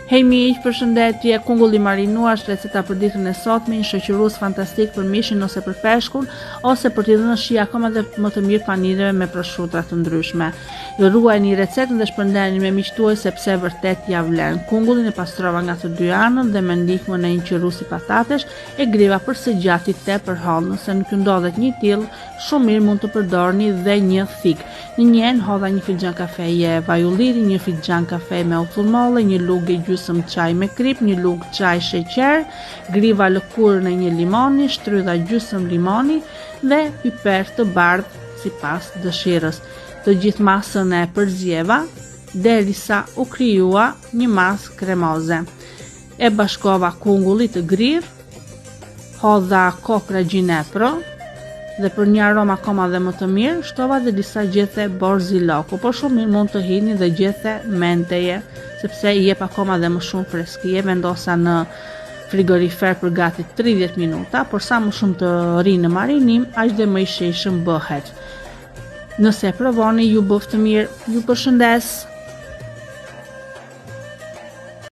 Hej miq, përshëndetje, kungull i marinuar, receta për ditën e sotme, një shoqërues fantastik për mishin ose për peshkun, ose për t'i dhënë shi akoma dhe më të mirë panireve me prosciuta të ndryshme. Ju ruajini recetën dhe shpërndani me miqtë tuaj sepse vërtet ja vlen. Kungullin e pastrova nga të dy anët dhe me ndihmën e një qirrusi patatesh e griva përse gjati tepër holl, nëse nuk ju ndodhet një tillë, shumë mirë mund të përdorni dhe një thik. Në njën hodha një filxhan kafeje vaj ulliri, një filxhan kafe me uthull molle, një lugë gjysmë çaj me krip, një lugë çaj sheqer, griva lëkurën e një limoni, shtrydha gjysmë limoni dhe piper të bardhë sipas dëshirës. Të gjithë masën e përzjeva derisa u krijua një masë kremoze. E bashkova kungullit të grirë, hodha kokra gjinepro dhe për një aromë akoma dhe më të mirë, shtova dhe disa gjethe borziloku, por shumë mirë mund të hini dhe gjethe menteje, sepse i jep akoma dhe më shumë freskije. Vendosa në frigorifer për gati 30 minuta, por sa më shumë të rinë në marinim, aq dhe më i shijshëm bëhet. Nëse e provoni, ju bëf të mirë, ju përshëndes.